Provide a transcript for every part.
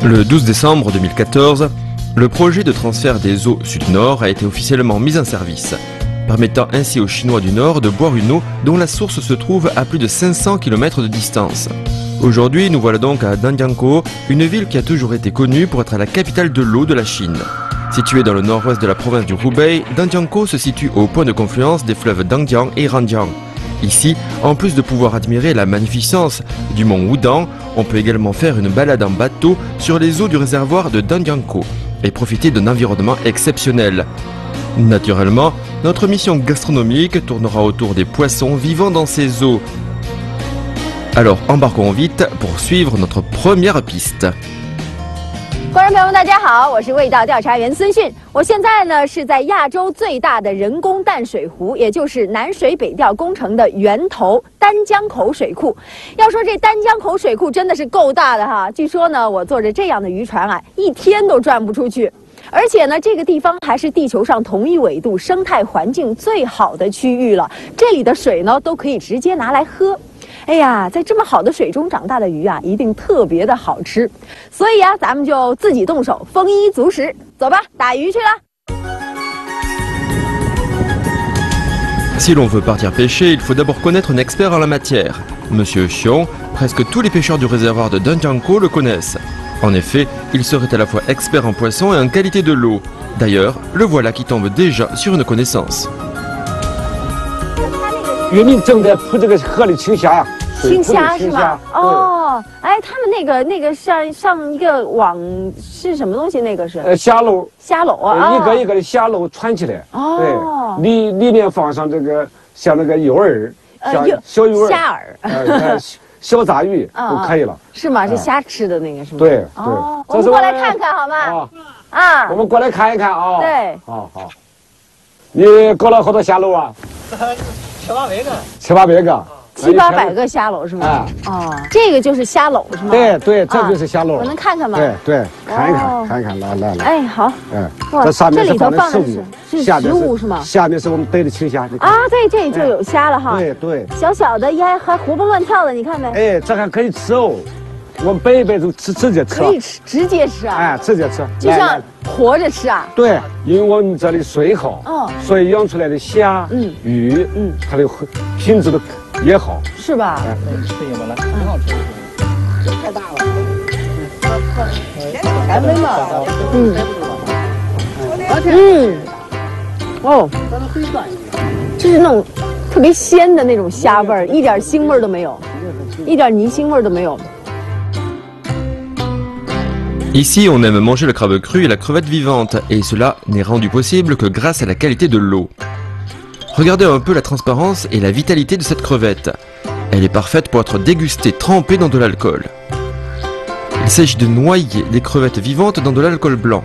Le 12 décembre 2014, le projet de transfert des eaux Sud-Nord a été officiellement mis en service, permettant ainsi aux Chinois du Nord de boire une eau dont la source se trouve à plus de 500 km de distance. Aujourd'hui, nous voilà donc à Danjiangkou, une ville qui a toujours été connue pour être la capitale de l'eau de la Chine. Située dans le nord-ouest de la province du Hubei, Danjiangkou se situe au point de confluence des fleuves Dangjiang et Ranjiang. Ici, en plus de pouvoir admirer la magnificence du mont Wudang, on peut également faire une balade en bateau sur les eaux du réservoir de Danjiangkou et profiter d'un environnement exceptionnel. Naturellement, notre mission gastronomique tournera autour des poissons vivant dans ces eaux. Alors embarquons vite pour suivre notre première piste. 观众朋友们，大家好，我是味道调查员孙迅。我现在呢是在亚洲最大的人工淡水湖，也就是南水北调工程的源头丹江口水库。要说这丹江口水库真的是够大的哈，据说呢，我坐着这样的渔船啊，一天都转不出去。而且呢，这个地方还是地球上同一纬度、生态环境最好的区域了。这里的水呢，都可以直接拿来喝。 哎呀，在这么好的水中长大的鱼啊，一定特别的好吃。所以啊，咱们就自己动手，丰衣足食。走吧，打鱼去了。 Si l'on veut partir pêcher, il faut d'abord connaître un expert en la matière. Monsieur Xiong, presque tous les pêcheurs du réservoir de Danjiangkou le connaissent. En effet, il serait à la fois expert en poissons et en qualité de l'eau. D'ailleurs, le voilà qui tombe déjà sur une connaissance. 渔民正在铺这个河里清虾，清虾是吧？哦，哎，他们那个上一个网是什么东西？那个是虾篓，虾篓啊，一个一个的虾篓串起来，哦，对，里面放上这个像那个诱饵，小诱饵，虾饵，小杂鱼就可以了。是吗？是虾吃的那个是吗？对对。我们过来看看好吗？啊，我们过来看一看啊。对，好。你搞了好多虾篓啊？700-800个。700-800个。 700-800个虾篓是吗？哦，这个就是虾篓是吗？对，这就是虾篓。我能看看吗？对，看一看，来。哎，好。这上面是放的食物，是食物是吗？下面是我们逮的青虾。啊，对，这就有虾了哈。对。小小的，还活蹦乱跳的，你看没？哎，这还可以吃哦。我们摆一摆就直接吃。可以吃，直接吃啊？哎，直接吃。就像活着吃啊？对，因为我们这里水好，所以养出来的虾、鱼，它的品质都 也好，是吧？吃什么了？挺好吃的，太大了。还没嘛？哦，就是那种特别鲜的那种虾味儿，一点腥味都没有，一点泥腥味都没有。 Ici, on aime manger le crabe cru et la crevette vivante, et cela n'est rendu possible que grâce à la qualité de l'eau. Regardez un peu la transparence et la vitalité de cette crevette. Elle est parfaite pour être dégustée trempée dans de l'alcool. Il s'agit de noyer les crevettes vivantes dans de l'alcool blanc.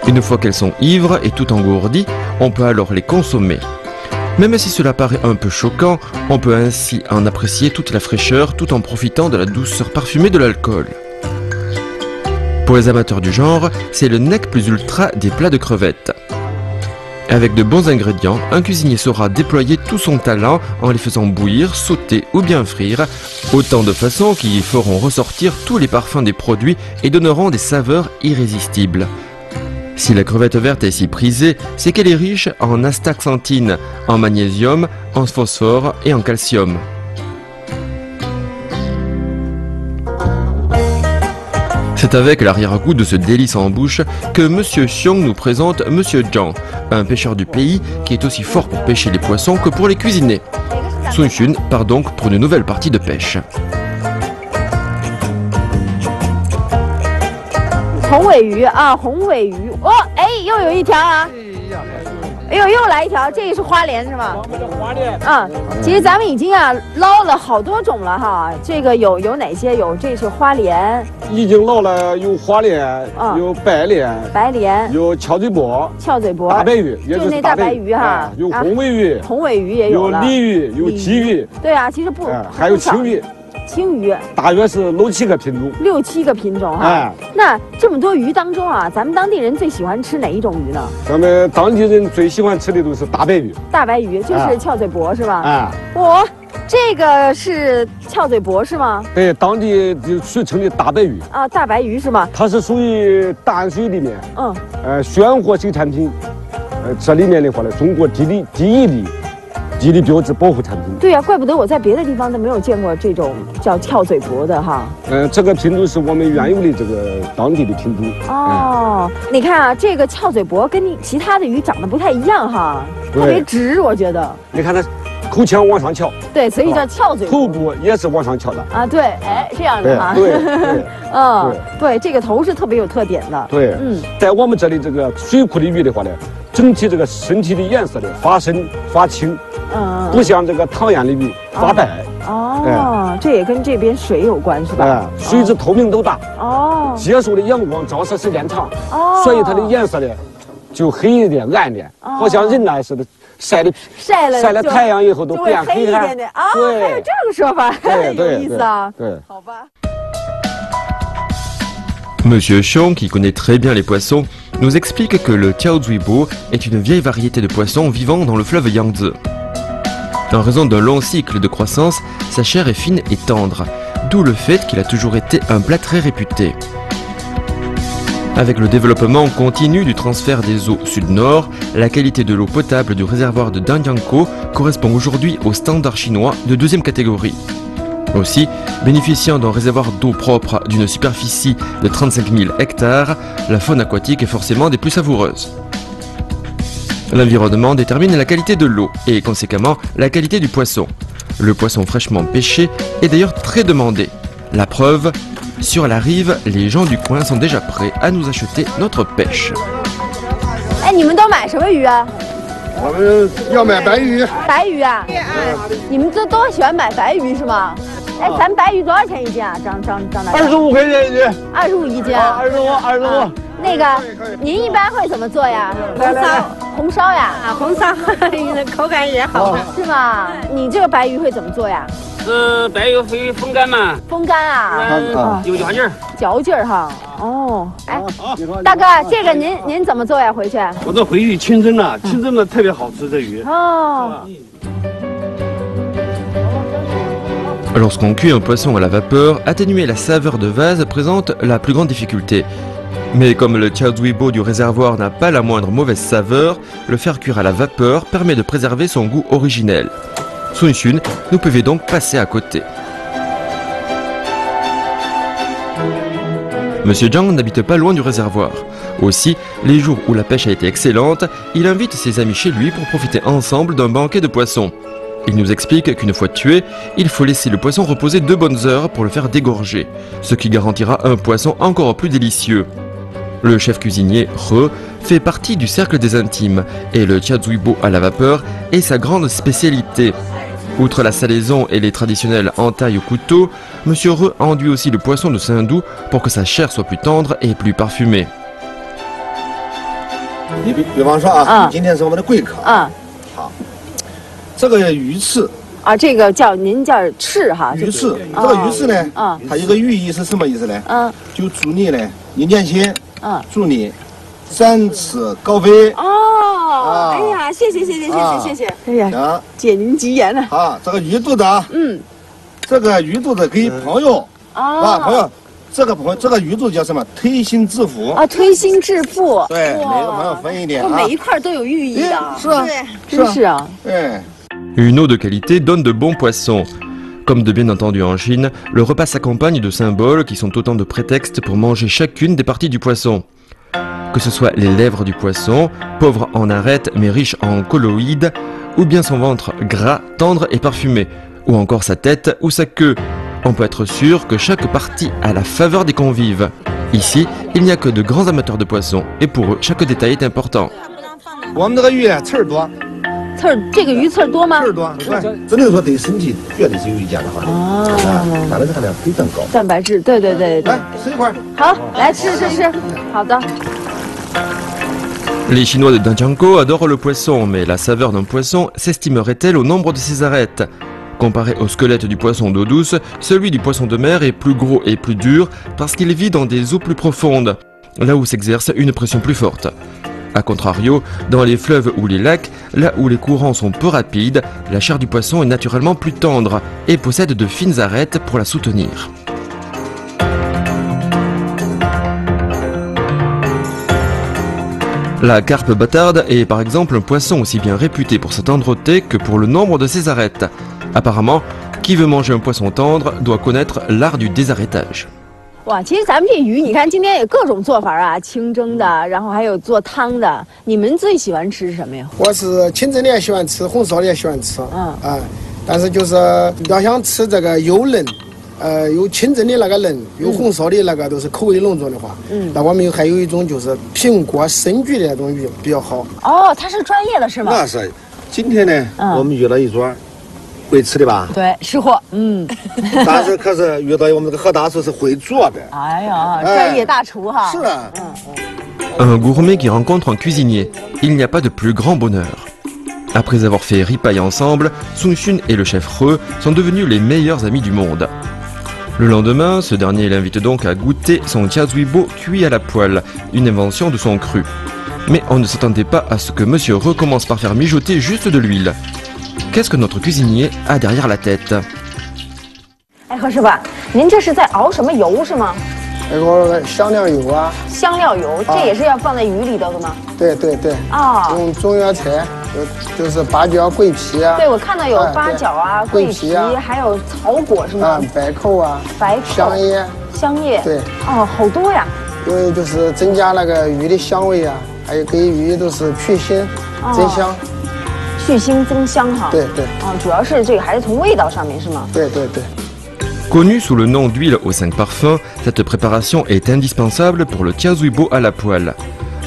Une fois qu'elles sont ivres et tout engourdies, on peut alors les consommer. Même si cela paraît un peu choquant, on peut ainsi en apprécier toute la fraîcheur tout en profitant de la douceur parfumée de l'alcool. Pour les amateurs du genre, c'est le nec plus ultra des plats de crevettes. Avec de bons ingrédients, un cuisinier saura déployer tout son talent en les faisant bouillir, sauter ou bien frire, autant de façons qui feront ressortir tous les parfums des produits et donneront des saveurs irrésistibles. Si la crevette verte est si prisée, c'est qu'elle est riche en astaxanthine, en magnésium, en phosphore et en calcium. C'est avec l'arrière-goût de ce délice en bouche que Monsieur Xiong nous présente Monsieur Zhang, un pêcheur du pays qui est aussi fort pour pêcher les poissons que pour les cuisiner. Sun Xun part donc pour une nouvelle partie de pêche. 红尾鱼啊，红尾鱼哦，哎，又有一条啊！哎呦，又来一条，这个是花鲢是吗？花鲢。其实咱们已经啊捞了好多种了哈。这个有哪些？有这是花鲢，已经捞了有花鲢，有白鲢，有翘嘴鳋，大白鱼，就那大白鱼哈，有红尾鱼也有了，有鲤鱼，有鲫鱼。对啊，其实不，还有青鱼。 青鱼大约是6-7个品种，6、7个品种哈。那这么多鱼当中啊，咱们当地人最喜欢吃哪一种鱼呢？咱们当地人最喜欢吃的都是大白鱼。大白鱼就是翘嘴鳋是吧？哇，这个是翘嘴鳉是吗？对，当地就俗称的大白鱼。啊，大白鱼是吗？它是属于淡水里面，选货型产品。这里面的话呢，中国第一例地理标志保护产品。对呀，怪不得我在别的地方都没有见过这种叫翘嘴鳉的哈。这个品种是我们原有的这个当地的品种。哦，你看啊，这个翘嘴鳉跟其他的鱼长得不太一样哈，特别直，我觉得。你看它口腔往上翘。对，所以叫翘嘴鳉。头部也是往上翘的。啊，对，哎，这样的哈。对。对，这个头是特别有特点的。对，在我们这里这个水库的鱼的话呢，整体这个身体的颜色呢发深发青。不像这个唐堰的鱼发白。这也跟这边水有关是吧？水质透明度大。接受的阳光照射时间长。所以它的颜色呢就黑一点、暗点，好像人呢似的晒了太阳以后都变黑一点点。对，还有这个说法，有意思啊。对，好吧。Monsieur Xiong, qui connaît très bien les poissons, nous explique que le Tiaozuibo est une vieille variété de poissons vivant dans le fleuve Yangtze. En raison d'un long cycle de croissance, sa chair est fine et tendre, d'où le fait qu'il a toujours été un plat très réputé. Avec le développement continu du transfert des eaux sud-nord, la qualité de l'eau potable du réservoir de Danjiangkou correspond aujourd'hui au standard chinois de deuxième catégorie. Aussi, bénéficiant d'un réservoir d'eau propre d'une superficie de 35 000 hectares, la faune aquatique est forcément des plus savoureuses. L'environnement détermine la qualité de l'eau et conséquemment la qualité du poisson. Le poisson fraîchement pêché est d'ailleurs très demandé. La preuve, sur la rive, les gens du coin sont déjà prêts à nous acheter notre pêche. 哎，你们都买什么鱼啊？我们要买白鱼。白鱼啊？你们这都喜欢买白鱼是吗？哎，咱白鱼多少钱一斤啊？张大哥。25块钱一斤。25一斤啊？25。那个，您一般会怎么做呀？红烧呀？啊，红烧口感也好，是吗？你这个白鱼会怎么做呀？白鱼会风干嘛？风干啊？有嚼劲儿。嚼劲儿哈。哦，哎，大哥，这个您怎么做呀？回去？我这回去清蒸了，清蒸的特别好吃，这鱼。哦。Lorsqu'on cuit un poisson à la vapeur, atténuer la saveur de vase présente la plus grande difficulté. Mais comme le Tiaozuibo du réservoir n'a pas la moindre mauvaise saveur, le faire cuire à la vapeur permet de préserver son goût originel. Sun Xun nous pouvait donc passer à côté. Monsieur Zhang n'habite pas loin du réservoir. Aussi, les jours où la pêche a été excellente, il invite ses amis chez lui pour profiter ensemble d'un banquet de poissons. Il nous explique qu'une fois tué, il faut laisser le poisson reposer 2 bonnes heures pour le faire dégorger, ce qui garantira un poisson encore plus délicieux. Le chef cuisinier, He, fait partie du cercle des intimes et le Tiaozuibo à la vapeur est sa grande spécialité. Outre la salaison et les traditionnelles entailles au couteau, Monsieur He enduit aussi le poisson de Saint-Dou pour que sa chair soit plus tendre et plus parfumée. 你比方说啊，今天是我们的贵客啊，好，这个鱼翅啊，这个您叫翅哈，鱼翅，这个鱼翅呢，它有个寓意是什么意思呢？就祝你呢，你年轻，祝你展翅高飞。哦，哎呀，谢谢，哎呀，姐您吉言了。啊，这个鱼肚子啊，这个鱼肚子给朋友啊，朋友。这个鱼肚叫什么？推心置腹啊！推心置腹。对，每个朋友分一点啊。每一块都有寓意的。是啊，真是啊。对。Une eau de qualité donne de bons poissons. Comme de bien entendu en Chine, le repas s'accompagne de symboles qui sont autant de prétextes pour manger chacune des parties du poisson. Que ce soit les lèvres du poisson, pauvres en arêtes mais riches en colloïdes, ou bien son ventre gras, tendre et parfumé, ou encore sa tête ou sa queue. On peut être sûr que chaque partie a la faveur des convives. Ici, il n'y a que de grands amateurs de poissons, et pour eux, chaque détail est important. 我们这个鱼刺儿多，这个鱼刺儿多吗？刺儿多，只能说对身体绝对是有益健康的。哦，它那个含量非常高。蛋白质，对。来，吃一块。好，来吃。好的。Les Chinois de Danjiangkou adorent le poisson, mais la saveur d'un poisson s'estimerait-elle au nombre de ses arêtes? Comparé au squelette du poisson d'eau douce, celui du poisson de mer est plus gros et plus dur parce qu'il vit dans des eaux plus profondes, là où s'exerce une pression plus forte. A contrario, dans les fleuves ou les lacs, là où les courants sont peu rapides, la chair du poisson est naturellement plus tendre et possède de fines arêtes pour la soutenir. La carpe bâtarde est par exemple un poisson aussi bien réputé pour sa tendreté que pour le nombre de ses arêtes. Apparemment, qui veut manger un poisson tendre doit connaître l'art du désarrêtage. 哇，其实咱们这鱼，你看今天有各种做法啊，清蒸的，然后还有做汤的。你们最喜欢吃什么呀？我是清蒸的也喜欢吃，红烧的也喜欢吃。但是就是要想吃这个又嫩，又清蒸的那个嫩，又红烧的那个都是口味浓重的话，那我们还有一种就是平锅生焗的那种鱼比较好。哦，它是专业的是吗？那是，今天呢，我们遇到一桌。 会吃的吧？对，吃货，但是可是遇到我们这个何大叔是会做的。哎呀，专业大厨哈。是啊。Un gourmet qui rencontre un cuisinier. Il n'y a pas de plus grand bonheur. Après avoir fait ripaille ensemble, Sun Xun et le chef He sont devenus les meilleurs amis du monde. Le lendemain, ce dernier l'invite donc à goûter son tiazuibo cuit à la poêle, une invention de son cru. Mais on ne s'attendait pas à ce que Monsieur He commence par faire mijoter juste de l'huile. Qu'est-ce que notre cuisinier a derrière la tête? 哎，何师傅，您这是在熬什么油是吗？那个香料油啊。香料油，这也是要放在鱼里头的吗？对对对。啊。用中药材，就是八角、桂皮啊。对，我看到有八角啊、桂皮啊，还有草果是吗？白蔻啊。白蔻。香叶。香叶。对。哦，好多呀。因为就是增加那个鱼的香味啊，还有给鱼都是去腥、增香。 去腥增香哈，对对，主要是这个还是从味道上面是吗？对对对。Connue sous le nom d'huile aux 5 parfums, cette préparation est indispensable pour le tiazuibo à la poêle.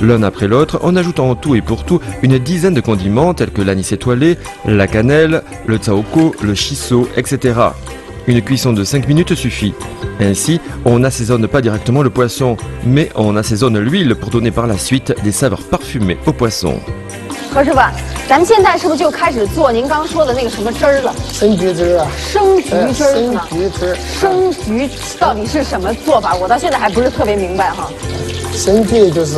L'un après l'autre, on ajoute en tout et pour tout une dizaine de condiments tels que l'anis étoilé, la cannelle, le tsaoko, le shiso, etc. Une cuisson de 5 minutes suffit. Ainsi, on n'assaisonne pas directement le poisson, mais on assaisonne l'huile pour donner par la suite des saveurs parfumées au poisson. 何师傅，咱们现在是不是就开始做您刚说的那个什么汁儿了？生橘汁啊，生橘汁是吗？生橘汁，生橘到底是什么做法？我到现在还不是特别明白哈。生橘就是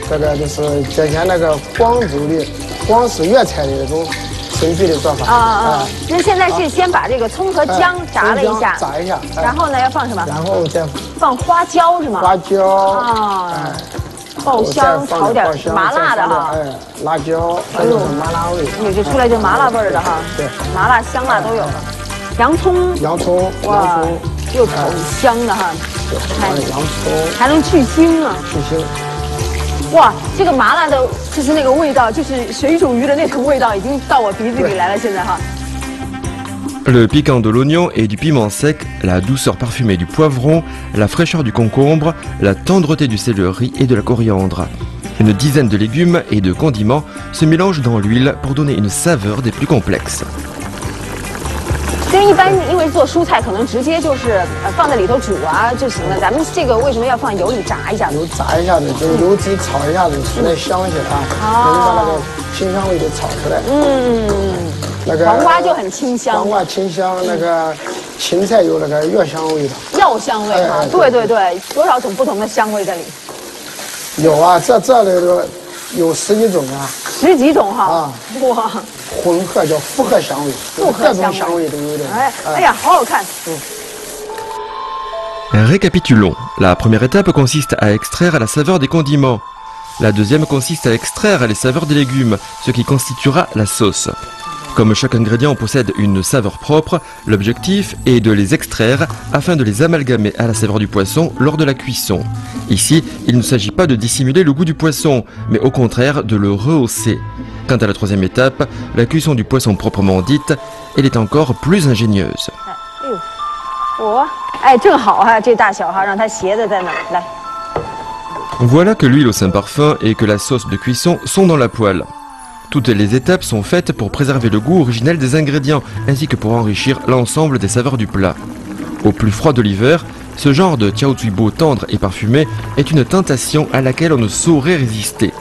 这个就是借鉴那个广州的广式粤菜的那种生橘的做法。那现在是先把这个葱和姜炸了一下，炸一下，然后呢要放什么？然后再放花椒是吗？花椒爆香，炒点麻辣的哈，辣椒，还有麻辣味，这出来就麻辣味儿的哈，对，麻辣香辣都有了。洋葱，哇，又炒香的哈，洋葱还能去腥啊，去腥。哇，这个麻辣的，就是那个味道，就是水煮鱼的那种味道，已经到我鼻子里来了，现在哈。 Le piquant de l'oignon et du piment sec, la douceur parfumée du poivron, la fraîcheur du concombre, la tendreté du céleri et de la coriandre. Une dizaine de légumes et de condiments se mélangent dans l'huile pour donner une saveur des plus complexes. 跟一般因为做蔬菜可能直接就是放在里头煮啊就行了，咱们这个为什么要放油里炸一下？油炸一下子，就油脂炒一下子，出来香一些啊，能把那个清香味给炒出来。那个黄瓜就很清香，黄瓜清香，那个芹菜有那个药香味的。药香味哈，对对对，多少种不同的香味在里。有啊，这里头有10几种啊。10几种哈？啊，哇。 混合叫复合香味，各种香味都有的。哎呀，好好看。Récapitulons. La première étape consiste à extraire la saveur des condiments. La deuxième consiste à extraire les saveurs des légumes, ce qui constituera la sauce. Comme chaque ingrédient possède une saveur propre, l'objectif est de les extraire afin de les amalgamer à la saveur du poisson lors de la cuisson. Ici, il ne s'agit pas de dissimuler le goût du poisson, mais au contraire de le rehausser. Quant à la troisième étape, la cuisson du poisson proprement dite, elle est encore plus ingénieuse. Voilà que l'huile au 5 parfums et que la sauce de cuisson sont dans la poêle. Toutes les étapes sont faites pour préserver le goût originel des ingrédients, ainsi que pour enrichir l'ensemble des saveurs du plat. Au plus froid de l'hiver, ce genre de tiaozuibo tendre et parfumé est une tentation à laquelle on ne saurait résister.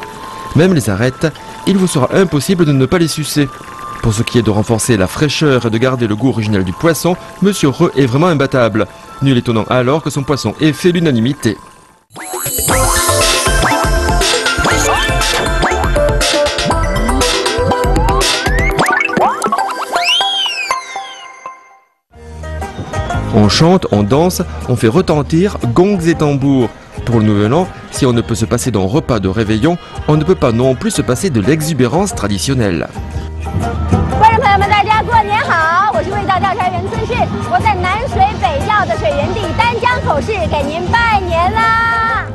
Même les arêtes, il vous sera impossible de ne pas les sucer. Pour ce qui est de renforcer la fraîcheur et de garder le goût originel du poisson, Monsieur He est vraiment imbattable. Nul étonnant alors que son poisson ait fait l'unanimité. On chante, on danse, on fait retentir gongs et tambours. Pour le Nouvel An, si on ne peut se passer d'un repas de réveillon, on ne peut pas non plus se passer de l'exubérance traditionnelle. 观众朋友们，大家过年好！我是味道调查员孙迅，我在南水北调的水源地丹江口市给您拜年啦！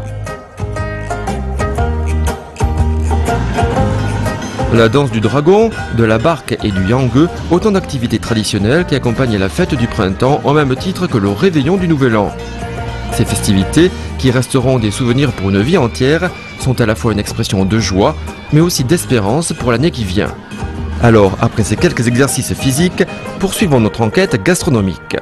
La danse du dragon, de la barque et du yangue, autant d'activités traditionnelles qui accompagnent la fête du printemps au même titre que le réveillon du Nouvel An. Ces festivités, qui resteront des souvenirs pour une vie entière, sont à la fois une expression de joie, mais aussi d'espérance pour l'année qui vient. Alors, après ces quelques exercices physiques, poursuivons notre enquête gastronomique.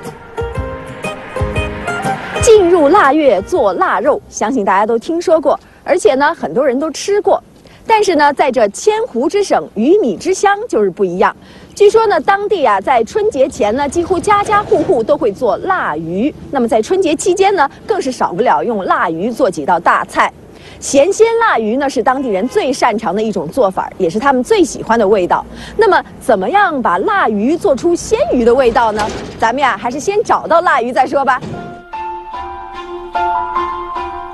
进入腊月做腊肉，相信大家都听说过，而且呢，很多人都吃过。但是呢，在这千湖之省，鱼米之乡就是不一样。据说呢，当地啊，在春节前呢，几乎家家户户都会做腊鱼。那么在春节期间呢，更是少不了用腊鱼做几道大菜。咸鲜腊鱼呢，是当地人最擅长的一种做法，也是他们最喜欢的味道。那么，怎么样把腊鱼做出鲜鱼的味道呢？咱们呀，还是先找到腊鱼再说吧。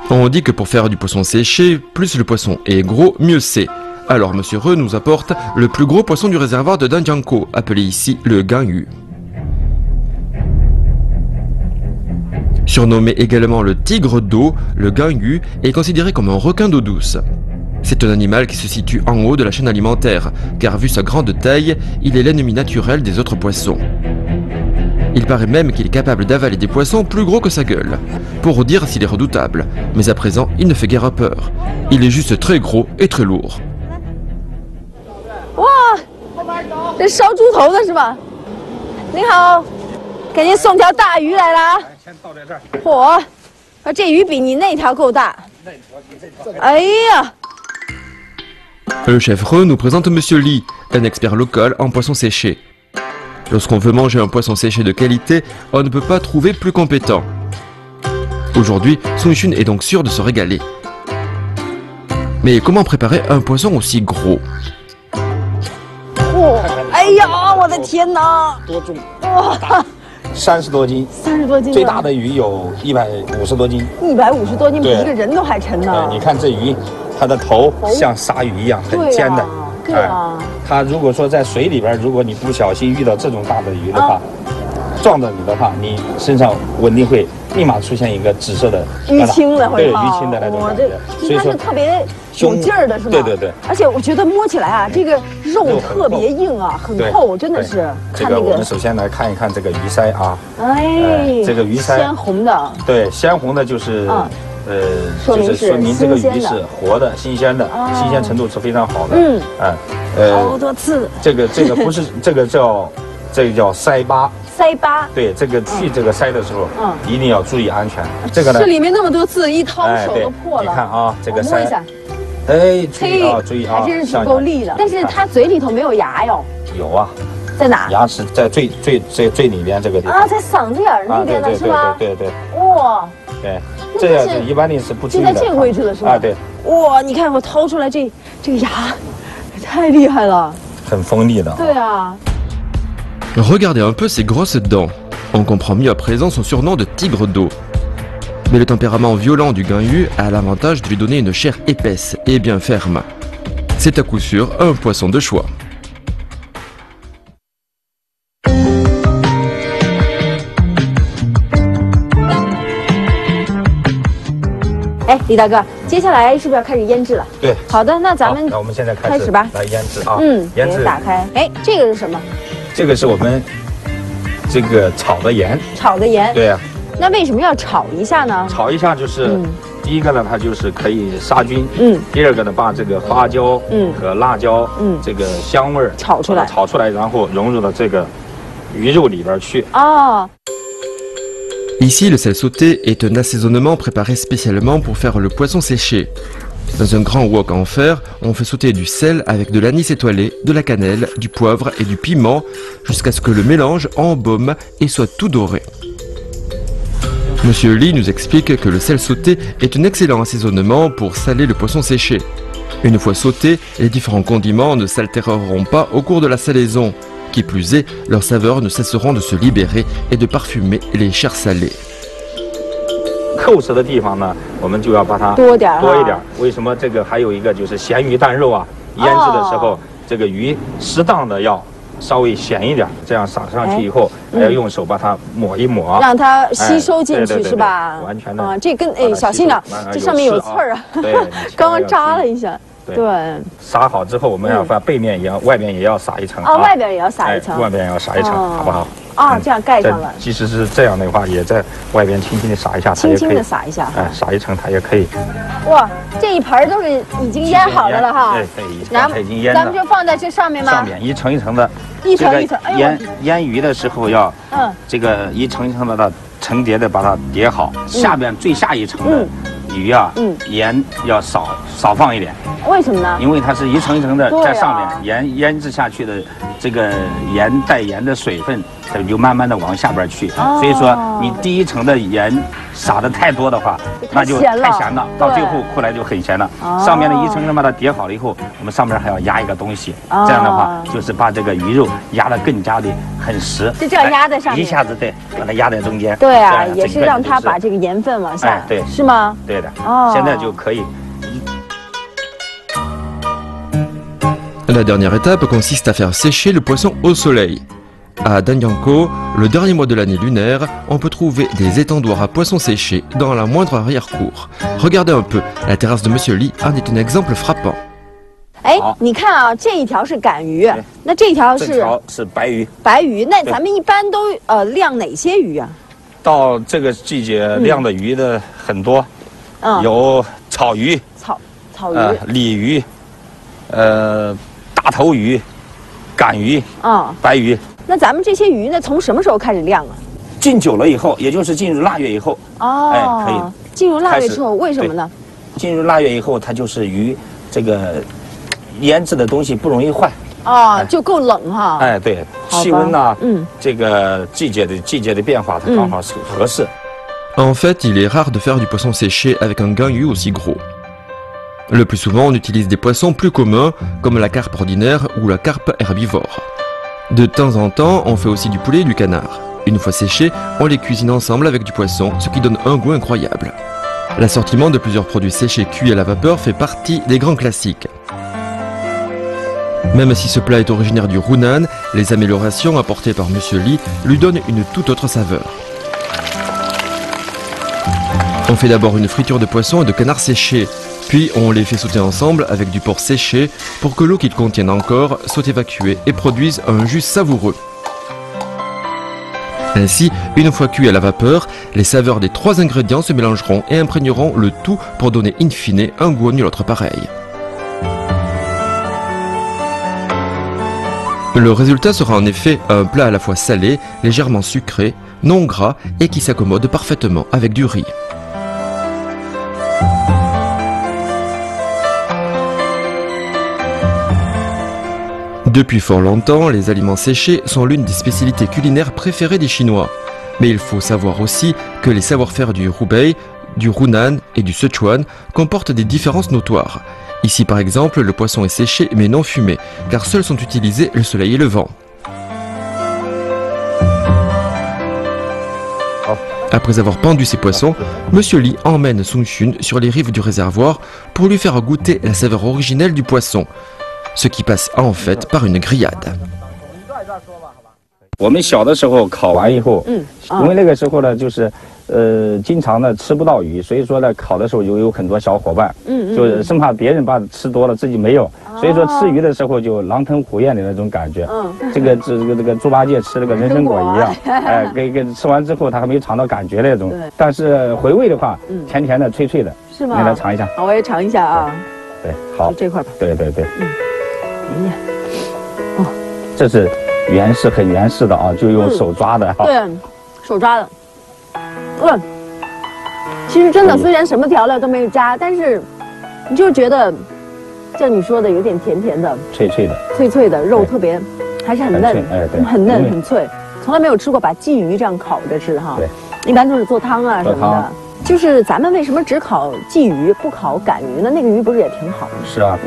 On dit que pour faire du poisson séché, plus le poisson est gros, mieux c'est. Alors Monsieur Reux nous apporte le plus gros poisson du réservoir de Danjiangkou, appelé ici le ganyu. Surnommé également le tigre d'eau, le ganyu est considéré comme un requin d'eau douce. C'est un animal qui se situe en haut de la chaîne alimentaire, car vu sa grande taille, il est l'ennemi naturel des autres poissons. Il paraît même qu'il est capable d'avaler des poissons plus gros que sa gueule, pour dire s'il est redoutable, mais à présent il ne fait guère peur. Il est juste très gros et très lourd. 哇，这烧猪头的是吧？您好，给您送条大鱼来了啊！先倒在这儿。嚯，这鱼比你那条够大。哎呀！ Le chef Reux nous présente Monsieur Li, un expert local en poisson séché. Lorsqu'on veut manger un poisson séché de qualité, on ne peut pas trouver plus compétent. Aujourd'hui, Sun Xun est donc sûr de se régaler. Mais comment préparer un poisson aussi gros? 哎呀，我的天哪！多重？哇，30多斤。30多斤。最大的鱼有150多斤。150多斤，比一个人都还沉呢。对，你看这鱼，它的头像鲨鱼一样，很尖的。 对啊，它如果说在水里边，如果你不小心遇到这种大的鱼的话，撞到你的话，你身上稳定会立马出现一个紫色的淤青了，对淤青的那种感觉。所以说特别有劲儿的是吧？对对对。而且我觉得摸起来啊，这个肉特别硬啊，很厚，真的是。这个我们首先来看一看这个鱼鳃啊。哎，这个鱼鳃鲜红的。对，鲜红的就是。 就是说明这个鱼是活的、新鲜的，新鲜程度是非常好的。好多刺。这个不是这个叫鳃疤。鳃疤。对，这个去这个鳃的时候，一定要注意安全。这个呢，这里面那么多刺，一掏手都破了。你看啊，这个鳃。哎，注意啊，还真是足够利的。但是它嘴里头没有牙哟。有啊。 在哪？牙齿在最里边这个地方啊，在嗓子眼儿那边的是吗？对。哇，对，这样是一般的是不注意的。就在这个位置了是吧？啊，对。哇，你看我掏出来这个牙，太厉害了。很锋利的。对啊。Regardez un peu ses grosses dents. On comprend mieux à présent son surnom de tigre d'eau. Mais le tempérament violent du ganyu a l'avantage de lui donner une chair épaisse et bien ferme. C'est à coup sûr un poisson de choix. 哎，李大哥，接下来是不是要开始腌制了？对。好的，那咱们那我们现在开始吧，来腌制啊。腌制。打开。哎，这个是什么？这个是我们这个炒的盐。炒的盐。对啊。那为什么要炒一下呢？炒一下就是，第一个呢，它就是可以杀菌。第二个呢，把这个花椒和辣椒这个香味炒出来，然后融入到这个鱼肉里边去。哦。 Ici, le sel sauté est un assaisonnement préparé spécialement pour faire le poisson séché. Dans un grand wok en fer, on fait sauter du sel avec de l'anis étoilé, de la cannelle, du poivre et du piment jusqu'à ce que le mélange embaume et soit tout doré. Monsieur Li nous explique que le sel sauté est un excellent assaisonnement pour saler le poisson séché. Une fois sauté, les différents condiments ne s'altéreront pas au cours de la salaison, Qui plus est, leurs saveurs ne cesseront de se libérer et de parfumer les chairs salées. 扣实的地方呢，我们就要把它多一点。为什么这个还有一个就是咸鱼蛋肉啊？腌制的时候，这个鱼适当的要稍微咸一点，这样撒上去以后，还要用手把它抹一抹，让它吸收进去，是吧？完全的啊，这跟小心点，这上面有刺儿啊。对，刚刚扎了一下。对，撒好之后，我们要把背面也要，外面也要撒一层。外边也要撒一层。外边也要撒一层，好不好？这样盖上了。即使是这样的话，也在外边轻轻的撒一下，轻轻的撒一下。撒一层它也可以。哇，这一盆都是已经腌好的了哈。对，然后已经腌了。咱们就放在这上面吗？上面一层一层的。一层一层。腌鱼的时候要，这个一层一层的层叠的把它叠好，下边最下一层的鱼啊，盐要少放一点。为什么呢？因为它是一层一层的在上面腌制下去的，这个带盐的水分，它就慢慢的往下边去。所以说你第一层的盐撒的太多的话，那就太咸了，到最后后来就很咸了。上面的一层层把它叠好了以后，我们上面还要压一个东西，这样的话就是把这个鱼肉压得更加的很实。就这样压在上面，一下子对，把它压在中间。对啊，也是让它把这个盐分往下。对，是吗？对的。现在就可以。La dernière étape consiste à faire sécher le poisson au soleil. À Danyanko, le dernier mois de l'année lunaire, on peut trouver des étendoirs à poissons séchés dans la moindre arrière-cour. Regardez un peu, la terrasse de Monsieur Li en est un exemple frappant. 哎，你看啊，这一条是赶鱼，那这条是白鱼。白鱼，那咱们一般都晾哪些鱼啊？到这个季节晾的鱼的很多，有草鱼、草鱼、鲤鱼，大头鱼、赶鱼、白鱼。那咱们这些鱼呢，从什么时候开始晾啊？浸久了以后，也就是进入腊月以后。可以。进入腊月之后，为什么呢？进入腊月以后，它就是鱼这个腌制的东西不容易坏。就够冷哈。对，气温呐，这个季节的变化，它刚好是合适。En fait, il est rare de faire du poisson séché avec un ganyu aussi gros. Le plus souvent, on utilise des poissons plus communs, comme la carpe ordinaire ou la carpe herbivore. De temps en temps, on fait aussi du poulet et du canard. Une fois séchés, on les cuisine ensemble avec du poisson, ce qui donne un goût incroyable. L'assortiment de plusieurs produits séchés cuits à la vapeur fait partie des grands classiques. Même si ce plat est originaire du Hunan, les améliorations apportées par Monsieur Li lui donnent une toute autre saveur. On fait d'abord une friture de poisson et de canard séché, puis on les fait sauter ensemble avec du porc séché pour que l'eau qu'ils contiennent encore soit évacuée et produise un jus savoureux. Ainsi, une fois cuit à la vapeur, les saveurs des trois ingrédients se mélangeront et imprégneront le tout pour donner in fine un goût nul autre pareil. Le résultat sera en effet un plat à la fois salé, légèrement sucré, non gras et qui s'accommode parfaitement avec du riz. Depuis fort longtemps, les aliments séchés sont l'une des spécialités culinaires préférées des Chinois. Mais il faut savoir aussi que les savoir-faire du Hubei, du Hunan et du Sichuan comportent des différences notoires. Ici par exemple, le poisson est séché mais non fumé, car seuls sont utilisés le soleil et le vent. Après avoir pendu ses poissons, Monsieur Li emmène Sung Xun sur les rives du réservoir pour lui faire goûter la saveur originelle du poisson, ce qui passe en fait par une grillade. 我们小的时候烤完以后，因为那个时候呢，就是经常呢吃不到鱼，所以说呢烤的时候有很多小伙伴，就是生怕别人把吃多了自己没有，所以说吃鱼的时候就狼吞虎咽的那种感觉。这个猪八戒吃那个人参果一样，给吃完之后他还没尝到感觉那种，但是回味的话，甜甜的脆脆的，是吗？你来尝一下。好，我也尝一下啊。对，好，这块吧。对。这是很原始的啊，就用手抓的。对，手抓的。其实真的，虽然什么调料都没有加，但是你就觉得像你说的有点甜甜的、脆脆的，肉特别还是很嫩，很嫩很脆。从来没有吃过把鲫鱼这样烤着吃哈。对，一般都是做汤啊什么的。就是咱们为什么只烤鲫鱼不烤赶鱼呢？那个鱼不是也挺好的？是啊，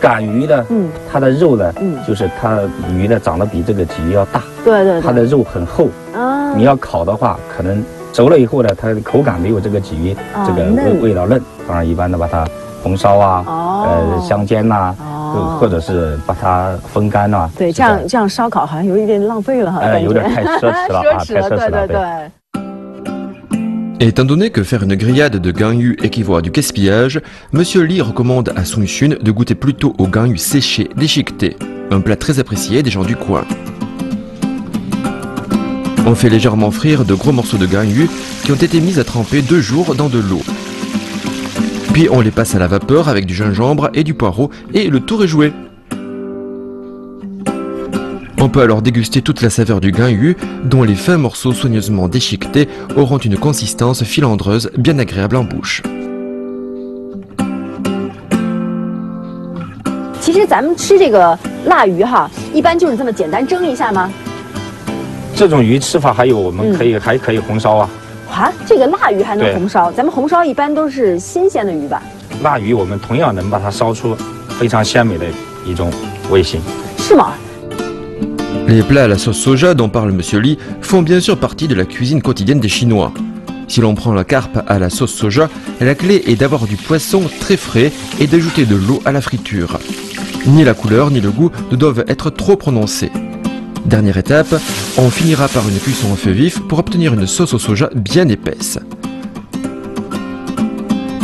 赶鱼的，它的肉呢，就是它鱼呢长得比这个鲫鱼要大，对，它的肉很厚。你要烤的话，可能熟了以后呢，它的口感没有这个鲫鱼这个味道嫩。当然，一般的把它红烧啊，香煎呐，或者是把它风干呐。对，这样烧烤好像有一点浪费了哈，有点太奢侈了啊，太奢侈了，对。Étant donné que faire une grillade de ganyu équivaut à du gaspillage, Monsieur Lee recommande à Sun Xun de goûter plutôt au ganyu séché déchiqueté, un plat très apprécié des gens du coin. On fait légèrement frire de gros morceaux de ganyu qui ont été mis à tremper 2 jours dans de l'eau. Puis on les passe à la vapeur avec du gingembre et du poireau et le tour est joué. On peut alors déguster toute la saveur du ganyu, dont les fins morceaux soigneusement déchiquetés auront une consistance filandreuse bien agréable en bouche. 其实咱们吃这个腊鱼哈，一般就是这么简单蒸一下吗？这种鱼吃法还有我们还可以红烧啊。啊，这个腊鱼还能红烧？咱们红烧一般都是新鲜的鱼吧？腊鱼我们同样能把它烧出非常鲜美的一种味型。是吗？ Les plats à la sauce soja dont parle Monsieur Lee font bien sûr partie de la cuisine quotidienne des Chinois. Si l'on prend la carpe à la sauce soja, la clé est d'avoir du poisson très frais et d'ajouter de l'eau à la friture. Ni la couleur ni le goût ne doivent être trop prononcés. Dernière étape, on finira par une cuisson au feu vif pour obtenir une sauce au soja bien épaisse.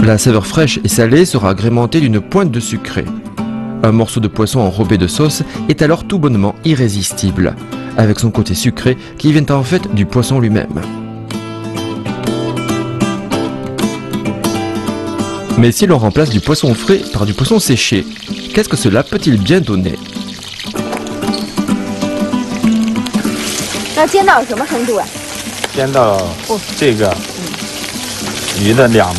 La saveur fraîche et salée sera agrémentée d'une pointe de sucré. Un morceau de poisson enrobé de sauce est alors tout bonnement irrésistible, avec son côté sucré qui vient en fait du poisson lui-même. Mais si l'on remplace du poisson frais par du poisson séché, qu'est-ce que cela peut-il bien donner? 要煎到什么程度啊？煎到这个鱼的两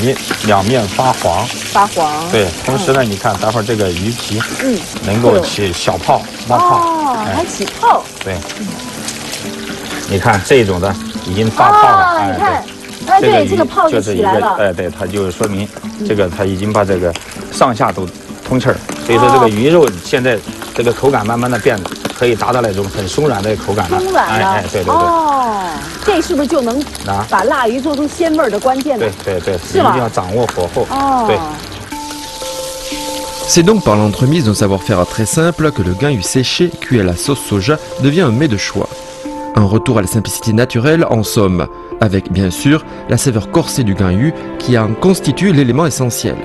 面发黄。发黄。对，同时呢，你看，待会儿这个鱼皮，能够起小泡冒泡。哦，还起泡。对。你看这种的已经发泡了，你看，哎，对，这个泡就起来了。哎，对，它就说明这个它已经把这个上下都通气儿，所以说这个鱼肉现在这个口感慢慢的变，可以达到那种很松软的口感了。松软了。哎，对对对。哦，这是不是就能把腊鱼做出鲜味的关键呢？对对对，一定要掌握火候。哦。对。 C'est donc par l'entremise d'un savoir-faire très simple que le ganyu séché, cuit à la sauce soja, devient un mets de choix. Un retour à la simplicité naturelle en somme, avec bien sûr la saveur corsée du ganyu qui en constitue l'élément essentiel.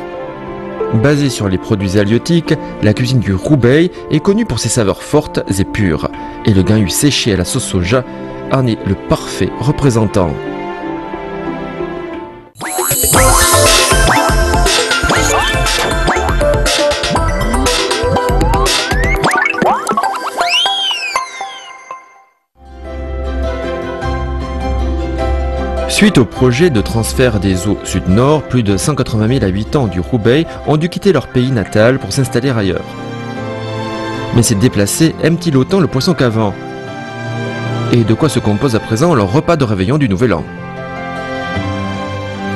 Basée sur les produits halieutiques, la cuisine du Hubei est connue pour ses saveurs fortes et pures, et le ganyu séché à la sauce soja en est le parfait représentant. Suite au projet de transfert des eaux sud-nord, plus de 180 000 habitants du Hubei ont dû quitter leur pays natal pour s'installer ailleurs. Mais ces déplacés aiment-ils autant le poisson qu'avant? Et de quoi se compose à présent leur repas de réveillon du Nouvel An?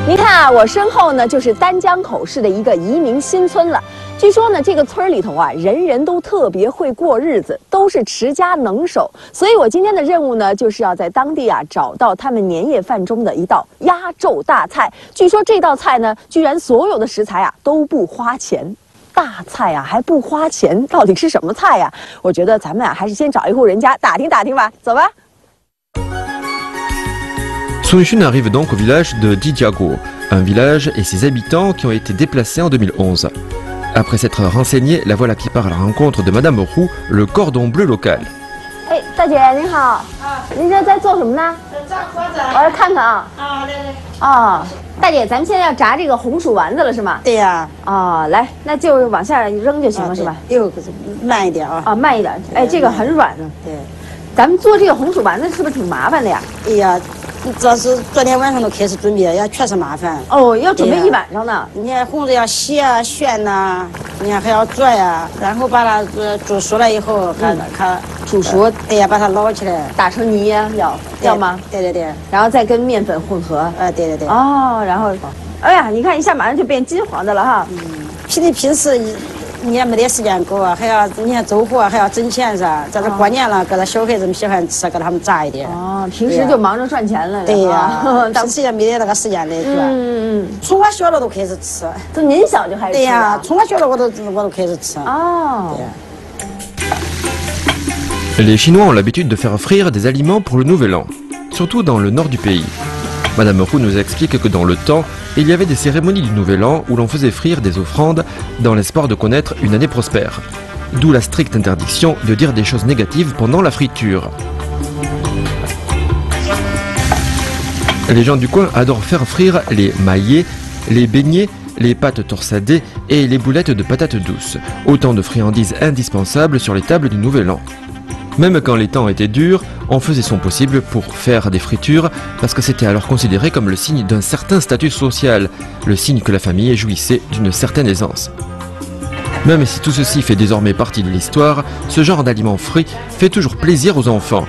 您看啊，我身后呢就是丹江口市的一个移民新村了。据说呢，这个村里头啊，人人都特别会过日子，都是持家能手。所以我今天的任务呢，就是要在当地啊找到他们年夜饭中的一道压轴大菜。据说这道菜呢，居然所有的食材啊都不花钱。大菜啊还不花钱，到底是什么菜呀？我觉得咱们啊还是先找一户人家打听打听吧。走吧。 Sun Xun arrive donc au village de Dijiaguo, un village et ses habitants qui ont été déplacés en 2011. Après s'être renseigné, la voilà qui part à la rencontre de Madame Roux, le cordon bleu local. 哎，大姐您好，您这在做什么呢？炸火子。我来看看啊。啊，来。啊，大姐，咱们现在要炸这个红薯丸子了是吗？对呀。啊，来，那就是往下扔就行了是吧？哟，慢一点啊。啊，慢一点。哎，这个很软呢。对。咱们做这个红薯丸子是不是挺麻烦的呀？哎呀。 主要是昨天晚上都开始准备，也确实麻烦。哦，要准备一晚上呢。你看红子要洗啊、选呐，你看还要做呀，然后把它煮熟了以后，看煮熟，对呀，把它捞起来，打成泥要吗？对对对。然后再跟面粉混合。对对对。哦，然后，哎呀，你看一下马上就变金黄的了哈。平时你也没得时间搞，还要你看走货还要挣钱噻。这是过年了，给他小孩子们喜欢吃，给他们炸一点。哦，平时就忙着赚钱了。对呀，当时也没得那个时间来赚。从我小了都开始吃。从您小就开始吃？对呀，从我小了我都开始吃。哦。Les Chinois ont l'habitude de faire frire des aliments pour le Nouvel An, surtout dans le nord du pays. Madame Roux nous explique que dans le temps, il y avait des cérémonies du Nouvel An où l'on faisait frire des offrandes dans l'espoir de connaître une année prospère. D'où la stricte interdiction de dire des choses négatives pendant la friture. Les gens du coin adorent faire frire les maillets, les beignets, les pâtes torsadées et les boulettes de patates douces. Autant de friandises indispensables sur les tables du Nouvel An. Même quand les temps étaient durs, on faisait son possible pour faire des fritures parce que c'était alors considéré comme le signe d'un certain statut social, le signe que la famille jouissait d'une certaine aisance. Même si tout ceci fait désormais partie de l'histoire, ce genre d'aliment frit fait toujours plaisir aux enfants.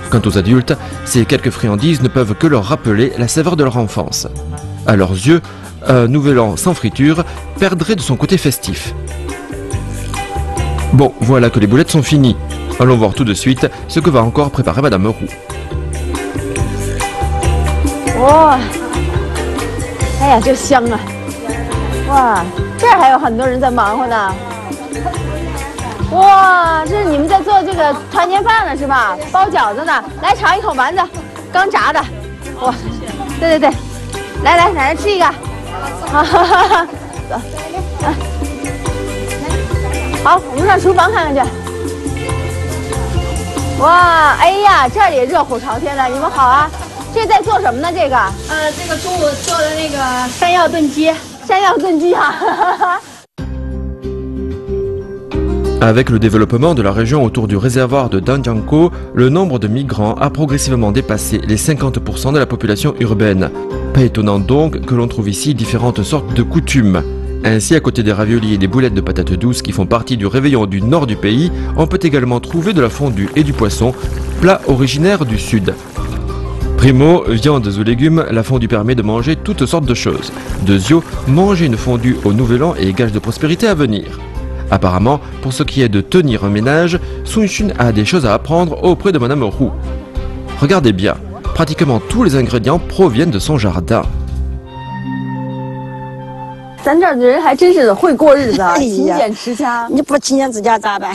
Quant aux adultes, ces quelques friandises ne peuvent que leur rappeler la saveur de leur enfance. À leurs yeux, un Nouvel An sans friture perdrait de son côté festif. Bon, voilà que les boulettes sont finies. Allons voir tout de suite ce que va encore préparer Madame Roux. 哇，哎呀，这香啊！哇，这儿还有很多人在忙活呢。哇，这是你们在做这个团年饭了是吧？包饺子呢，来尝一口丸子，刚炸的。哇，对，来，奶奶吃一个。哈哈，走，来，好，我们上厨房看看去。 哇，哎呀，这里热火朝天的，你们好啊！这在做什么呢？这个？这个中午做的那个山药炖鸡，啊！Avec le développement de la région autour du réservoir de Danjiangkou, le nombre de migrants a progressivement dépassé les 50% de la population urbaine. Pas étonnant donc que l'on trouve ici différentes sortes de coutumes. Ainsi, à côté des raviolis et des boulettes de patates douces qui font partie du réveillon du nord du pays, on peut également trouver de la fondue et du poisson, plat originaire du sud. Primo, viandes ou légumes, la fondue permet de manger toutes sortes de choses. Deuxio, manger une fondue au Nouvel An est gage de prospérité à venir. Apparemment, pour ce qui est de tenir un ménage, Sun Xun a des choses à apprendre auprès de Madame Roux. Regardez bien, pratiquement tous les ingrédients proviennent de son jardin. 咱这儿的人还真是会过日子啊，勤俭持家。你不勤俭持家咋办？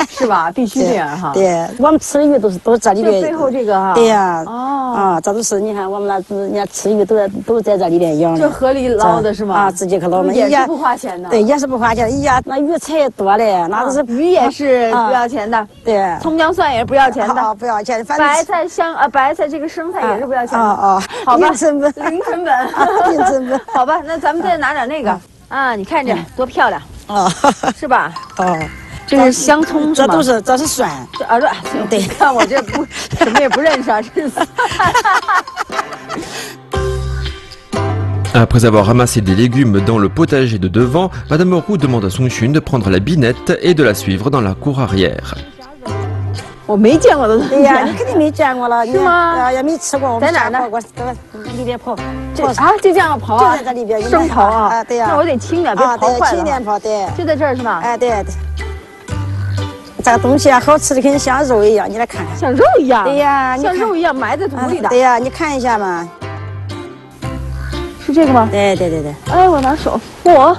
是吧？必须这样哈。对，我们吃的鱼都是这里边。背后这个哈。对呀。哦。啊，这都是你看我们那人家吃鱼都在这里边养的。这河里捞的是吗？啊，直接去捞的。也是不花钱的。对，也是不花钱。哎呀，那鱼菜多嘞，那都是鱼也是不要钱的。对。葱姜蒜也是不要钱的。啊，不要钱。反正白菜这个生菜也是不要钱的。哦。好吧。零成本。零成本。零成本。好吧，那咱们再拿点那个。啊，你看这多漂亮哦，是吧？哦，这是香葱是吗？这是蒜，这耳朵对，看我这不什么也不认识啊，真是。Après avoir ramassé des légumes dans le potager de devant, Madame Roux demande à Sun Xun de prendre la binette et de la suivre dans la cour arrière. 我没见过的东西。对呀，你肯定没见过了，是吗？也没吃过。在哪儿呢？我里边刨。就这样刨啊？就在这里边。生刨啊？啊，对呀。那我得轻点，别刨坏了。轻点刨，对。就在这儿是吗？哎，对。这个东西啊，好吃的跟像肉一样，你来看看。像肉一样？对呀，像肉一样埋在土里的。对呀，你看一下嘛。是这个吗？对。哎，我拿手，我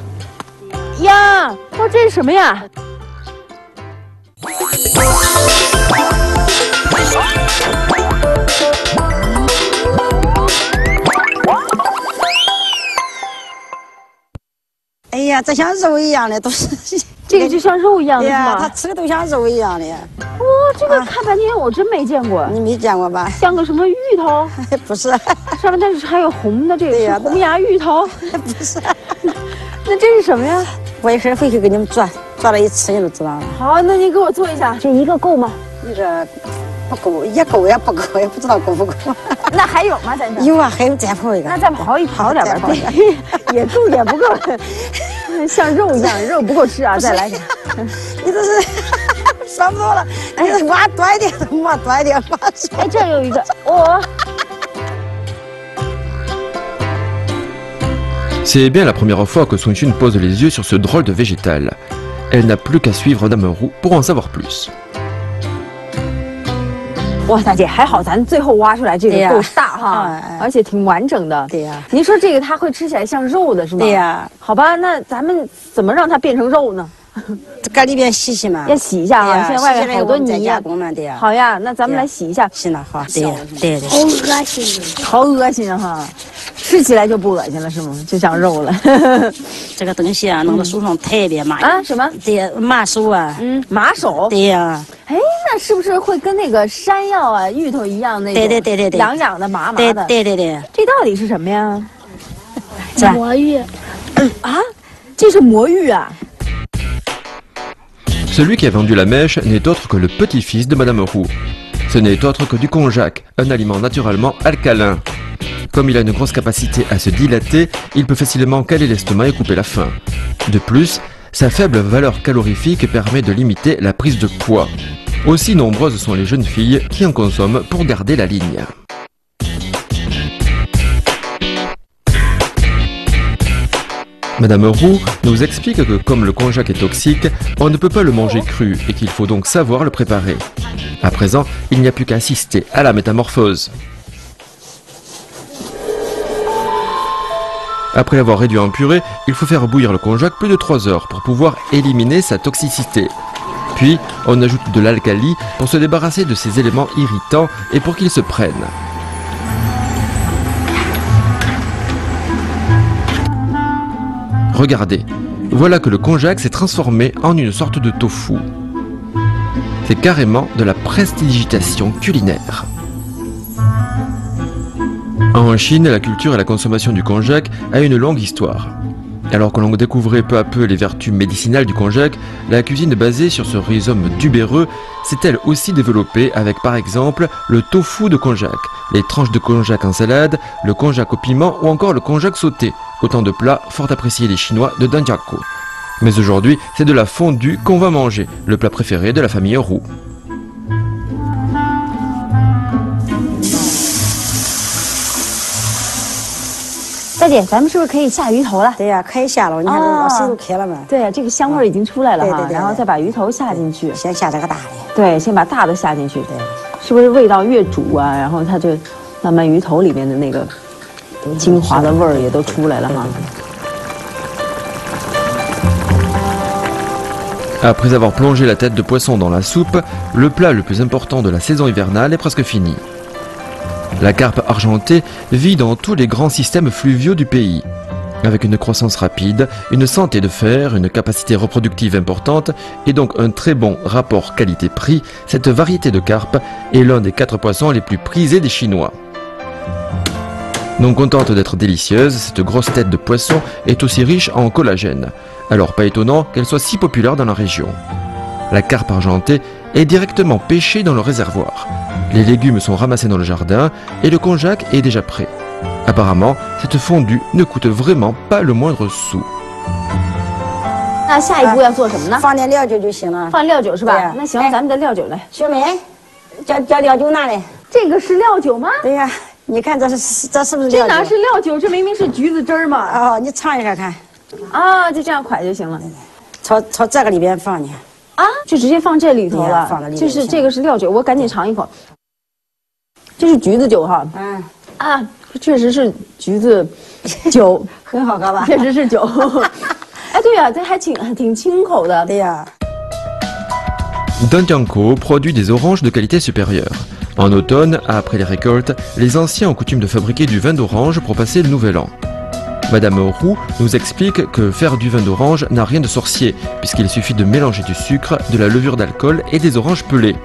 呀，哇，这是什么呀？哎呀，这像肉一样的都是。这个就像肉一样的是吗？它吃的都像肉一样的。哇，这个看半天我真没见过。你没见过吧？像个什么芋头？不是，上面但是还有红的，这个是红芽芋头。不是，那这是什么呀？我一会儿回去给你们做了一吃你就知道了。好，那你给我做一下，这一个够吗？一个不够，也够也不够，也不知道够不够。那还有吗？咱这有啊，还有再刨一个。那再刨点吧，对，也够也不够。像肉一样，肉不够吃啊！再来点。你这是说不多了，你挖多一点，挖多一点，挖出来。哎，这有一个，哦。C'est bien la première fois que Sun Xun pose les yeux sur ce drôle de végétal. Elle n'a plus qu'à suivre Dame Roux pour en savoir plus. 哇，大姐，还好咱最后挖出来这个够大哈，而且挺完整的。对呀。您说这个它会吃起来像肉的是吗？对呀。好吧，那咱们怎么让它变成肉呢？搁里边洗洗嘛。要洗一下啊，现在外面好多泥呀。对呀。好呀，那咱们来洗一下。洗了好。对。好恶心，好恶心哈！吃起来就不恶心了是吗？就像肉了。这个东西啊，弄得手上特别麻。啊？什么？对，麻手啊。麻手。对呀。哎，那是不是会跟那个山药啊、芋头一样那种？对，痒的、麻的。对。这到底是什么呀？魔芋。啊，这是魔芋啊！ Celui qui a vendu la mèche n'est autre que le petit-fils de Madame Roux. Ce n'est autre que du konjac, un aliment naturellement alcalin. Comme il a une grosse capacité à se dilater, il peut facilement caler l'estomac et couper la faim. De plus, sa faible valeur calorifique permet de limiter la prise de poids. Aussi nombreuses sont les jeunes filles qui en consomment pour garder la ligne. Madame Roux nous explique que comme le konjac est toxique, on ne peut pas le manger cru et qu'il faut donc savoir le préparer. À présent, il n'y a plus qu'à assister à la métamorphose. Après l'avoir réduit en purée, il faut faire bouillir le konjac plus de 3 heures pour pouvoir éliminer sa toxicité. Puis, on ajoute de l'alcali pour se débarrasser de ces éléments irritants et pour qu'ils se prennent. Regardez, voilà que le konjac s'est transformé en une sorte de tofu. C'est carrément de la prestidigitation culinaire. En Chine, la culture et la consommation du konjac a une longue histoire. Alors que l'on découvrait peu à peu les vertus médicinales du konjac, la cuisine basée sur ce rhizome tubéreux s'est elle aussi développée avec par exemple le tofu de konjac, les tranches de konjac en salade, le konjac au piment ou encore le konjac sauté, autant de plats fort appréciés des Chinois de Danjiakou. Mais aujourd'hui, c'est de la fondue qu'on va manger, le plat préféré de la famille Roux. 大姐，咱们是不是可以下鱼头了？对呀，可以下了。你看这水都开了嘛。对呀，这个香味已经出来了哈。对。然后再把鱼头下进去。先下这个大的。对，先把大的下进去。对。是不是味道越煮啊，然后它就慢慢鱼头里面的那个精华的味儿也都出来了哈。Après avoir plongé la tête de poisson dans la soupe, le plat le plus important de la saison hivernale est presque fini. La carpe argentée vit dans tous les grands systèmes fluviaux du pays. Avec une croissance rapide, une santé de fer, une capacité reproductive importante et donc un très bon rapport qualité-prix, cette variété de carpe est l'un des 4 poissons les plus prisés des Chinois. Non contente d'être délicieuse, cette grosse tête de poisson est aussi riche en collagène. Alors pas étonnant qu'elle soit si populaire dans la région. La carpe argentée est directement pêchée dans le réservoir. Les légumes sont ramassés dans le jardin et le konjac est déjà prêt. Apparemment, cette fondue ne coûte vraiment pas le moindre sou. 那下一步要做什么呢？放点料酒就行了。放料酒是吧？那行，咱们的料酒来。小梅，叫料酒拿来。这个是料酒吗？对呀，你看这是不是料酒？这哪是料酒？这明明是橘子汁儿嘛。哦，你尝一下看。啊，就这样蒯就行了。朝这个里边放去。啊，就直接放这里头了。放在里面。就是这个是料酒，我赶紧尝一口。这是橘子酒哈。嗯。啊，确实是橘子酒，很好喝吧？确实是酒。哎，对呀，这还挺清口的。对呀。Danjiakou produit des oranges de qualité supérieure. En automne, après les récoltes, les anciens ont coutume de fabriquer du vin d'orange pour passer le nouvel an. Madame Roux nous explique que faire du vin d'orange n'a rien de sorcier, puisqu'il suffit de mélanger du sucre, de la levure d'alcool et des oranges pelées.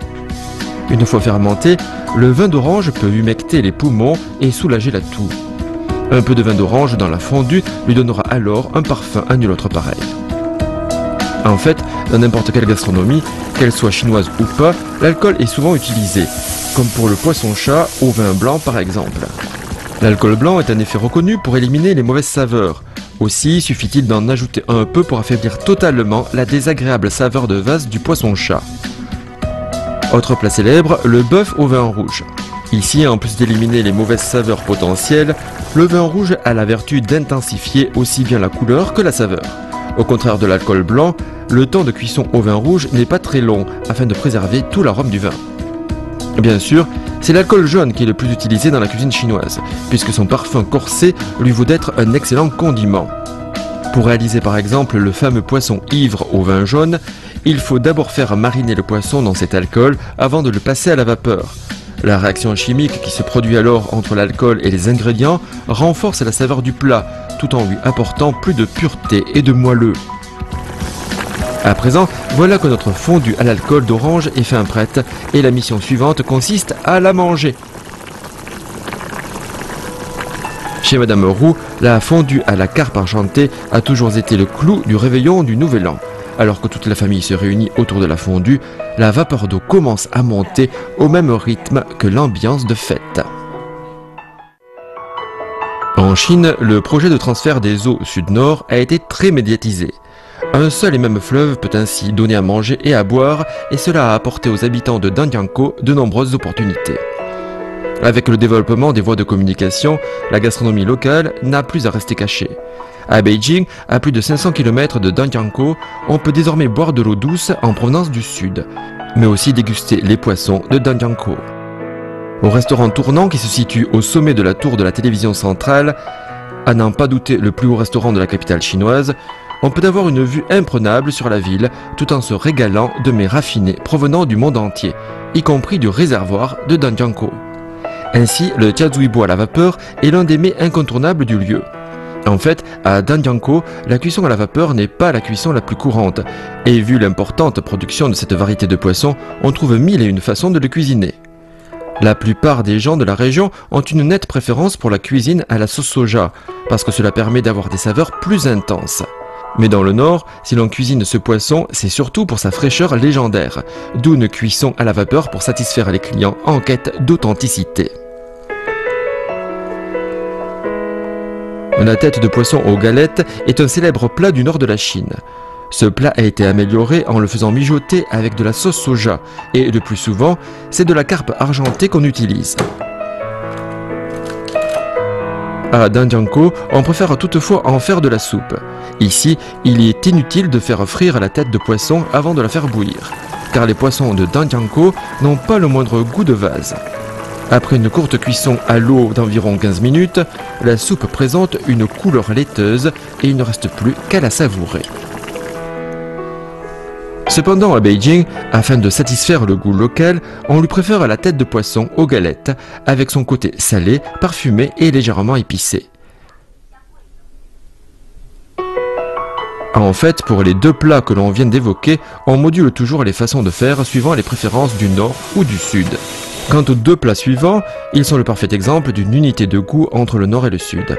Une fois fermenté, le vin d'orange peut humecter les poumons et soulager la toux. Un peu de vin d'orange dans la fondue lui donnera alors un parfum à nul autre pareil. En fait, dans n'importe quelle gastronomie, qu'elle soit chinoise ou pas, l'alcool est souvent utilisé, comme pour le poisson-chat au vin blanc par exemple. L'alcool blanc est un effet reconnu pour éliminer les mauvaises saveurs. Aussi suffit-il d'en ajouter un peu pour affaiblir totalement la désagréable saveur de vase du poisson-chat. Autre plat célèbre, le bœuf au vin rouge. Ici, en plus d'éliminer les mauvaises saveurs potentielles, le vin rouge a la vertu d'intensifier aussi bien la couleur que la saveur. Au contraire de l'alcool blanc, le temps de cuisson au vin rouge n'est pas très long afin de préserver tout l'arôme du vin. Bien sûr, c'est l'alcool jaune qui est le plus utilisé dans la cuisine chinoise, puisque son parfum corsé lui vaut d'être un excellent condiment. Pour réaliser par exemple le fameux poisson ivre au vin jaune, il faut d'abord faire mariner le poisson dans cet alcool avant de le passer à la vapeur. La réaction chimique qui se produit alors entre l'alcool et les ingrédients renforce la saveur du plat, tout en lui apportant plus de pureté et de moelleux. À présent, voilà que notre fondue à l'alcool d'orange est fin prête et la mission suivante consiste à la manger. Chez Madame Roux, la fondue à la carpe argentée a toujours été le clou du réveillon du Nouvel An. Alors que toute la famille se réunit autour de la fondue, la vapeur d'eau commence à monter au même rythme que l'ambiance de fête. En Chine, le projet de transfert des eaux sud-nord a été très médiatisé. Un seul et même fleuve peut ainsi donner à manger et à boire, et cela a apporté aux habitants de Danjiangkou de nombreuses opportunités. Avec le développement des voies de communication, la gastronomie locale n'a plus à rester cachée. À Beijing, à plus de 500 km de Danjiangkou, on peut désormais boire de l'eau douce en provenance du sud, mais aussi déguster les poissons de Danjiangkou. Au restaurant tournant qui se situe au sommet de la tour de la télévision centrale, à n'en pas douter le plus haut restaurant de la capitale chinoise, on peut avoir une vue imprenable sur la ville tout en se régalant de mets raffinés provenant du monde entier, y compris du réservoir de Danjiangkou. Ainsi, le jiazuibo à la vapeur est l'un des mets incontournables du lieu. En fait, à Danjiangkou, la cuisson à la vapeur n'est pas la cuisson la plus courante, et vu l'importante production de cette variété de poissons, on trouve mille et une façons de le cuisiner. La plupart des gens de la région ont une nette préférence pour la cuisine à la sauce soja, parce que cela permet d'avoir des saveurs plus intenses. Mais dans le nord, si l'on cuisine ce poisson, c'est surtout pour sa fraîcheur légendaire, d'où une cuisson à la vapeur pour satisfaire les clients en quête d'authenticité. La tête de poisson aux galettes est un célèbre plat du nord de la Chine. Ce plat a été amélioré en le faisant mijoter avec de la sauce soja, et le plus souvent, c'est de la carpe argentée qu'on utilise. À Danjiangkou, on préfère toutefois en faire de la soupe. Ici, il est inutile de faire frire la tête de poisson avant de la faire bouillir, car les poissons de Danjiangkou n'ont pas le moindre goût de vase. Après une courte cuisson à l'eau d'environ 15 minutes, la soupe présente une couleur laiteuse et il ne reste plus qu'à la savourer. Cependant, à Beijing, afin de satisfaire le goût local, on lui préfère la tête de poisson aux galettes, avec son côté salé, parfumé et légèrement épicé. En fait, pour les deux plats que l'on vient d'évoquer, on module toujours les façons de faire suivant les préférences du nord ou du sud. Quant aux deux plats suivants, ils sont le parfait exemple d'une unité de goût entre le nord et le sud.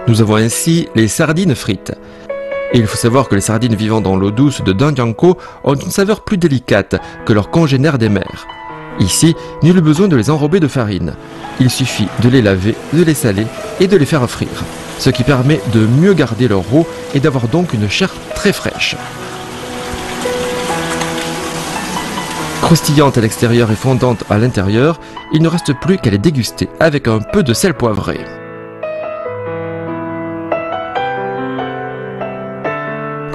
Nous avons ainsi les sardines frites. Et il faut savoir que les sardines vivant dans l'eau douce de Danjiangkou ont une saveur plus délicate que leurs congénères des mers. Ici, nul besoin de les enrober de farine. Il suffit de les laver, de les saler et de les faire frire, ce qui permet de mieux garder leur eau et d'avoir donc une chair très fraîche. Croustillante à l'extérieur et fondante à l'intérieur, il ne reste plus qu'à les déguster avec un peu de sel poivré.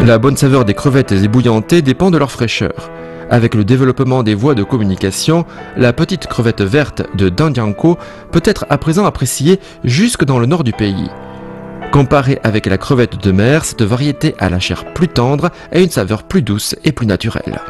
La bonne saveur des crevettes ébouillantées dépend de leur fraîcheur. Avec le développement des voies de communication, la petite crevette verte de Danjiangkou peut être à présent appréciée jusque dans le nord du pays. Comparée avec la crevette de mer, cette variété a la chair plus tendre et une saveur plus douce et plus naturelle.